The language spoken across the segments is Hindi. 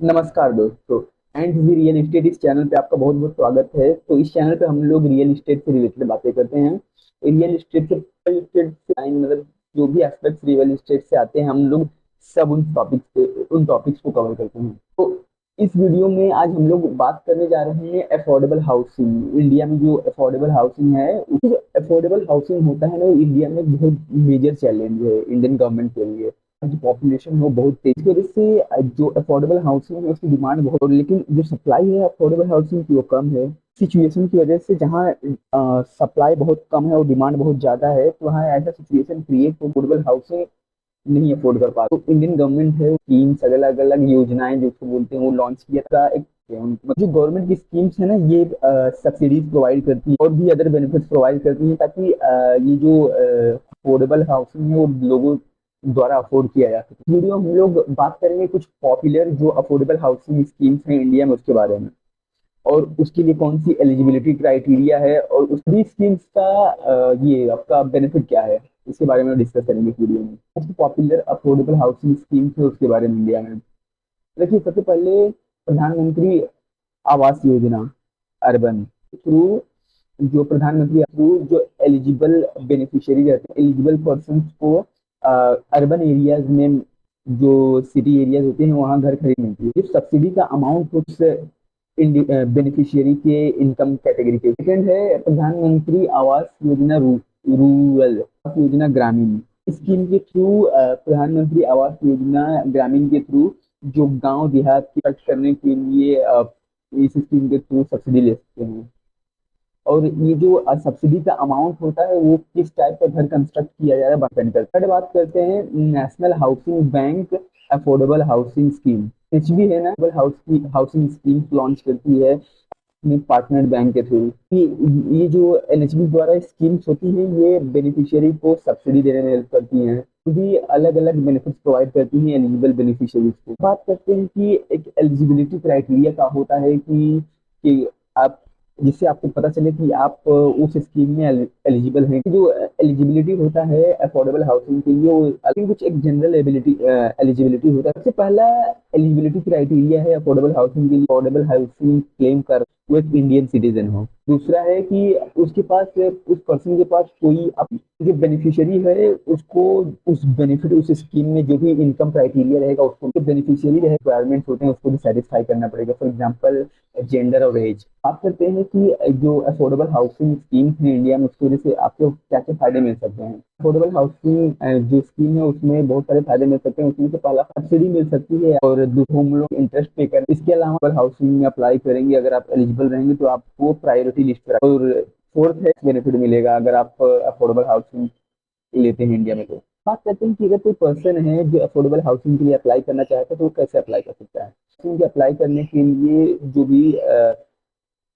नमस्कार दोस्तों। एंड वी रियल एस्टेट इस चैनल पे आपका बहुत बहुत स्वागत है। तो इस चैनल पे हम लोग रियल एस्टेट से रिलेटेड बातें करते हैं। रियल एस्टेट से मतलब जो भी एस्पेक्ट्स रियल एस्टेट से आते हैं हम लोग सब उन टॉपिक्स को कवर करते हैं। तो इस वीडियो में आज हम लोग बात करने जा रहे हैं अफोर्डेबल हाउसिंग। इंडिया में जो अफोर्डेबल हाउसिंग है, उसकी जो अफोर्डेबल हाउसिंग होता है ना, वो इंडिया में बहुत मेजर चैलेंज है इंडियन गवर्नमेंट के लिए। जो पॉपुलेशन है वो बहुत तेज की वजह से जो अफोर्डेबल हाउसिंग है उसकी डिमांड बहुत है, लेकिन जो सप्लाई है अफोर्डेबल हाउसिंग की वो कम है। सिचुएशन की वजह से जहाँ सप्लाई बहुत कम है और डिमांड बहुत ज्यादा है, तो वहाँ ऐसा सिचुएशन क्रिएट हो अफोर्डेबल हाउसिंग नहीं अफोर्ड कर पा। तो इंडियन गवर्नमेंट है स्कीम्स, अलग अलग योजनाएं जो उसको बोलते हैं वो लॉन्च किया था। एक जो गवर्नमेंट की स्कीम्स है ना, ये सब्सिडीज प्रोवाइड करती है और भी अदर बेनिफिट्स प्रोवाइड करती है, ताकि ये जो अफोर्डेबल हाउसिंग है वो लोगों द्वारा अफोर्ड किया जा सके। वीडियो हम लोग बात करेंगे कुछ पॉपुलर जो अफोर्डेबल हाउसिंग स्कीम्स हैं इंडिया में उसके बारे में, और उसके लिए कौन सी एलिजिबिलिटी क्राइटेरिया है और उस भी स्कीम्स का ये आपका बेनिफिट क्या है, इसके बारे में डिस्कस करेंगे इस वीडियो में। Most popular affordable housing schemes है उसके बारे में इंडिया में। देखिए, सबसे पहले प्रधानमंत्री आवास योजना अर्बन थ्रू, जो प्रधानमंत्री थ्रू जो एलिजिबल बेनिफिशियरी रहते हैं, एलिजिबल पर्सन को अर्बन एरियाज में, जो सिटी एरियाज होते हैं वहाँ घर खरीद मिलती है। इस सब्सिडी का अमाउंट कुछ बेनिफिशियरी के इनकम कैटेगरी के। सेकंड है प्रधानमंत्री आवास योजना रूरल, आवास योजना ग्रामीण। स्कीम के थ्रू प्रधानमंत्री आवास योजना ग्रामीण के थ्रू जो गांव देहात की खर्च करने के लिए इस स्कीम के थ्रू सब्सिडी ले सकते हैं। और ये जो सब्सिडी का अमाउंट होता है वो किस टाइप का घर कंस्ट्रक्ट किया जा रहा है डिपेंड करता है। थर्ड बात करते हैं national housing bank affordable housing scheme, HB है ना, अफोर्डेबल हाउसिंग स्कीम लॉन्च करती है अपने पार्टनर बैंक के थ्रू। ये जो एनएचबी द्वारा स्कीम्स होती है ये बेनिफिशियरी को सब्सिडी देने में हेल्प करती हैं, भी अलग अलग बेनिफिट्स प्रोवाइड करती हैं एलिजिबल बेनिफिशियरीज को। बात करते हैं कि एक एलिजिबिलिटी क्राइटेरिया का होता है कि आप, जिससे आपको पता चले कि आप उस स्कीम में एलिजिबल हैं। जो एलिजिबिलिटी होता है अफोर्डेबल हाउसिंग के लिए, वो अभी कुछ एक जनरल एलिजिबिलिटी होता है। सबसे पहला एलिजिबिलिटी क्राइटेरिया है अफोर्डेबल हाउसिंग के लिए, अफोर्डेबल हाउसिंग क्लेम कर वो एक इंडियन सिटीजन हो। दूसरा है कि उसके पास, उस पर्सन के पास कोई जो बेनिफिशियरी है उसको उस बेनिफिट, उस स्कीम में जो भी इनकम क्राइटेरिया रहेगा उसको, जो बेनिफिशियरी रहे रिक्वायरमेंट्स होते हैं उसको भी सेटिस्फाई करना पड़ेगा। फॉर एग्जाम्पल जेंडर और एज। बात करते हैं कि जो अफोर्डेबल हाउसिंग स्कीम्स है इंडिया में उसकी वजह से आपको क्या क्या फायदे मिल सकते हैं। अफोर्डेबल हाउसिंग जो स्कीम है उसमें बहुत सारे फायदे मिल सकते हैं। उसमें से पहला सब्सिडी मिल सकती है और दूसरा होम लोन इंटरेस्ट पे करें। इसके अलावा हाउसिंग में अप्लाई करेंगे, अगर आप एलिजिबल रहेंगे तो आपको प्रायोरिटी लिस्ट पर। और फोर्थ है बेनिफिट मिलेगा अगर आप अफोर्डेबल हाउसिंग लेते हैं इंडिया में। तो बात करते हैं कि अगर कोई पर्सन है जो अफोर्डेबल हाउसिंग के लिए अप्लाई करना चाहता है तो वो कैसे अप्लाई कर सकता है। हाउसिंग के अप्लाई करने के लिए जो भी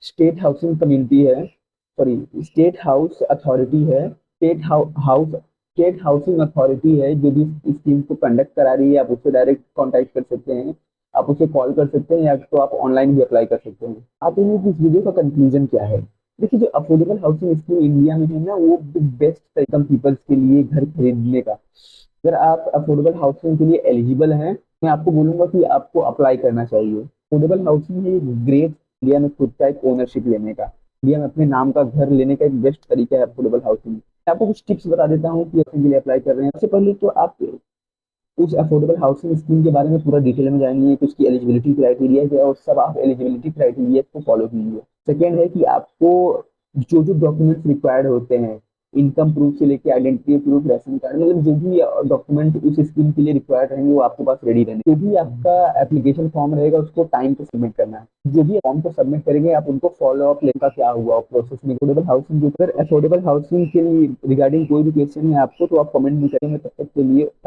स्टेट हाउसिंग कम्युनिटी है, सॉरी स्टेट हाउस अथॉरिटी है, स्टेट हाउसिंग अथॉरिटी है जो भी स्कीम को कंडक्ट करा रही है, आप उससे डायरेक्ट कांटेक्ट कर सकते हैं, आप उसे कॉल कर सकते हैं, या तो आप ऑनलाइन भी अप्लाई कर सकते हैं। आप इन इस वीडियो का कंक्लूजन क्या है। देखिए, जो अफोर्डेबल हाउसिंग स्कीम इंडिया में है ना, वो बेस्ट तरीका पीपल्स के लिए घर खरीदने का। अगर आप अफोर्डेबल हाउसिंग के लिए एलिजिबल हैं, मैं आपको बोलूंगा कि आपको अप्लाई करना चाहिए। अफोर्डेबल हाउसिंग है एक ग्रेट, इंडिया में खुद का एक ओनरशिप लेने का, इंडिया में अपने नाम का घर लेने का एक बेस्ट तरीका है अफोर्डेबल हाउसिंग। मैं आपको कुछ टिप्स बता देता हूँ कि हाउसिंग के लिए अप्लाई कर रहे हैं। सबसे पहले तो आप उस अफोर्डेबल हाउसिंग स्कीम के बारे में पूरा डिटेल में जानेंगे कि उसकी एलिजिबिलिटी क्राइटेरिया क्या है, और सब आप एलिजिबिलिटी क्राइटेरिया को फॉलो कीजिए। सेकेंड है कि आपको जो जो डॉक्यूमेंट्स रिक्वायर्ड होते हैं, इनकम प्रूफ से लेके आइडेंटिटी प्रूफ, राशन कार्ड, मतलब जो भी डॉक्यूमेंट उस स्कीम के लिए रिक्वायर्ड रहेंगे वो आपके पास रेडी रहेंगे। जो भी आपका एप्लीकेशन फॉर्म रहेगा उसको टाइम पे सबमिट करना है। जो भी फॉर्म को सबमिट करेंगे आप उनको फॉलो अप लेकर क्या हुआ प्रोसेस में। अफोर्डेबल हाउसिंग के ऊपर, अफोर्डेबल हाउसिंग के लिए रिगार्डिंग कोई भी क्वेश्चन है आपको तो आप कमेंट भी करेंगे। तब तक के लिए